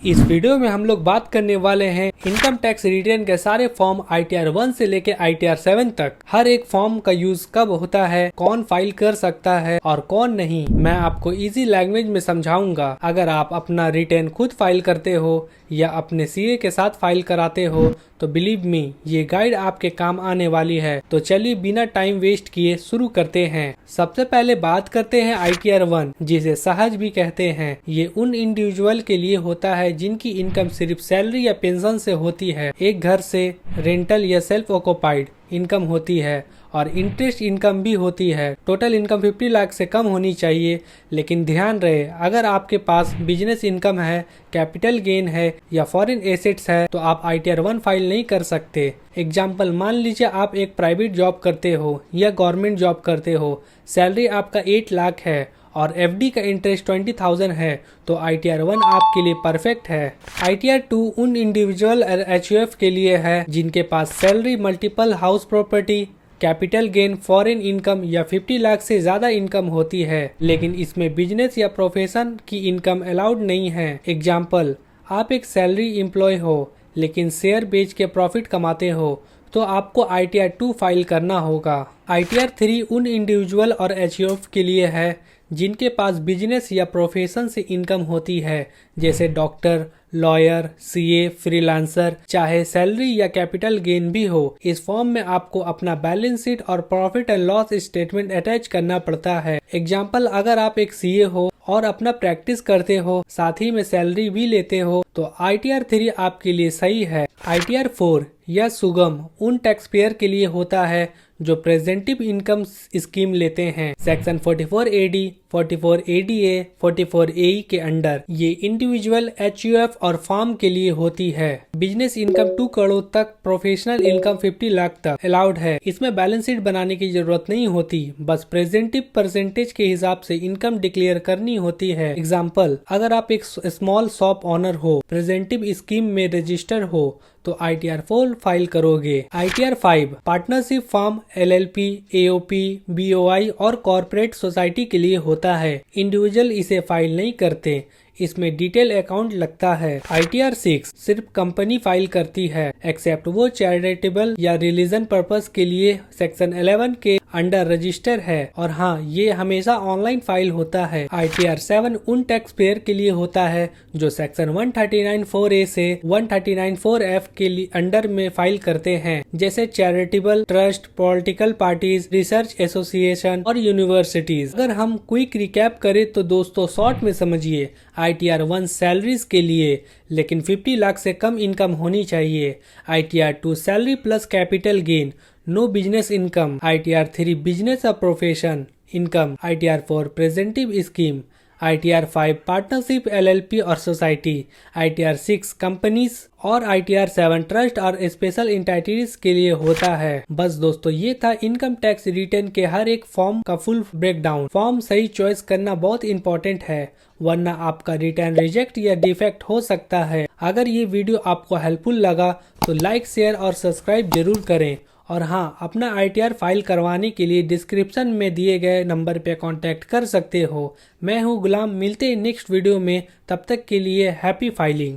इस वीडियो में हम लोग बात करने वाले हैं इनकम टैक्स रिटर्न के सारे फॉर्म ITR 1 से लेके ITR 7 तक। हर एक फॉर्म का यूज कब होता है, कौन फाइल कर सकता है और कौन नहीं, मैं आपको इजी लैंग्वेज में समझाऊंगा। अगर आप अपना रिटर्न खुद फाइल करते हो या अपने CA के साथ फाइल कराते हो तो बिलीव मी, ये गाइड आपके काम आने वाली है। तो चलिए बिना टाइम वेस्ट किए शुरू करते हैं। सबसे पहले बात करते हैं ITR 1, जिसे सहज भी कहते हैं। ये उन इंडिविजुअल के लिए होता है जिनकी इनकम सिर्फ सैलरी या पेंशन से होती है, एक घर से, रेंटल या सेल्फ ऑक्युपाइड इनकम होती है और इंटरेस्ट इनकम भी होती है। टोटल इनकम 50 लाख से कम होनी चाहिए, लेकिन ध्यान रहे अगर आपके पास बिजनेस इनकम है, कैपिटल गेन है या फॉरेन एसेट्स है तो आप ITR 1 फाइल नहीं कर सकते। एग्जाम्पल, मान लीजिए आप एक प्राइवेट जॉब करते हो या गवर्नमेंट जॉब करते हो, सैलरी आपका 8 लाख है और FD का इंटरेस्ट 20,000 है तो ITR 1 आपके लिए परफेक्ट है। ITR 2 उन इंडिविजुअल HUF के लिए है जिनके पास salary, multiple house property, capital gain, foreign income या 50 लाख से ज्यादा इनकम होती है, लेकिन इसमें बिजनेस या प्रोफेशन की इनकम अलाउड नहीं है। एग्जाम्पल, आप एक सैलरी एम्प्लॉय हो लेकिन शेयर बेच के प्रॉफिट कमाते हो तो आपको ITR 2 फाइल करना होगा। ITR 3 उन इंडिविजुअल और HUF के लिए है जिनके पास बिजनेस या प्रोफेशन से इनकम होती है, जैसे डॉक्टर, लॉयर, CA, फ्रीलांसर, चाहे सैलरी या कैपिटल गेन भी हो। इस फॉर्म में आपको अपना बैलेंस शीट और profit and loss statement attach करना पड़ता है। एग्जाम्पल, अगर आप एक CA हो और अपना प्रैक्टिस करते हो, साथ ही में सैलरी भी लेते हो तो ITR 3 आपके लिए सही है। ITR 4 या सुगम उन टैक्स पेयर के लिए होता है जो प्रेजेंटिव इनकम स्कीम लेते हैं सेक्शन 44 AD, 44 ADA, 44 AE के अंडर। ये इंडिविजुअल HUF और फार्म के लिए होती है। बिजनेस इनकम 2 करोड़ तक, प्रोफेशनल इनकम 50 लाख तक अलाउड है। इसमें बैलेंस शीट बनाने की जरूरत नहीं होती, बस प्रेजेंटिव परसेंटेज के हिसाब से इनकम डिक्लेयर करनी होती है। एग्जाम्पल, अगर आप एक स्मॉल शॉप ऑनर हो, प्रेजेंटिव स्कीम में रजिस्टर हो तो ITR 4 फाइल करोगे। ITR 5 partnership firm, LLP, AOP, BOI और कॉर्पोरेट सोसाइटी के लिए होता है। इंडिविजुअल इसे फाइल नहीं करते, इसमें डिटेल अकाउंट लगता है। ITR 6 सिर्फ कंपनी फाइल करती है, एक्सेप्ट वो चैरिटेबल या रिलीजन पर्पस के लिए सेक्शन 11 के अंडर रजिस्टर है, और हाँ, ये हमेशा ऑनलाइन फाइल होता है। ITR 7 उन टैक्स पेयर के लिए होता है जो सेक्शन 139(4)A से 139(4)F के लिए अंडर में फाइल करते हैं, जैसे charitable trust, political parties, research association और यूनिवर्सिटीज। अगर हम क्विक रिकैप करें तो दोस्तों शॉर्ट में समझिए, ITR 1 सैलरीज के लिए, लेकिन 50 लाख से कम इनकम होनी चाहिए। ITR 2 salary plus capital gain, no business income. ITR 3 business और profession income. ITR 4 presumptive scheme. ITR 5 partnership, LLP और सोसाइटी। ITR 6 कंपनीज और ITR 7 ट्रस्ट और स्पेशल एंटिटीज के लिए होता है। बस दोस्तों, ये था इनकम टैक्स रिटर्न के हर एक फॉर्म का फुल ब्रेकडाउन। फॉर्म सही चॉइस करना बहुत इंपॉर्टेंट है, वरना आपका रिटर्न रिजेक्ट या डिफेक्ट हो सकता है। अगर ये वीडियो आपको हेल्पफुल लगा तो लाइक, शेयर और सब्सक्राइब जरूर करें। और हाँ, अपना ITR फाइल करवाने के लिए डिस्क्रिप्शन में दिए गए नंबर पे कांटेक्ट कर सकते हो। मैं हूँ गुलाम, मिलते हैं नेक्स्ट वीडियो में, तब तक के लिए हैप्पी फाइलिंग।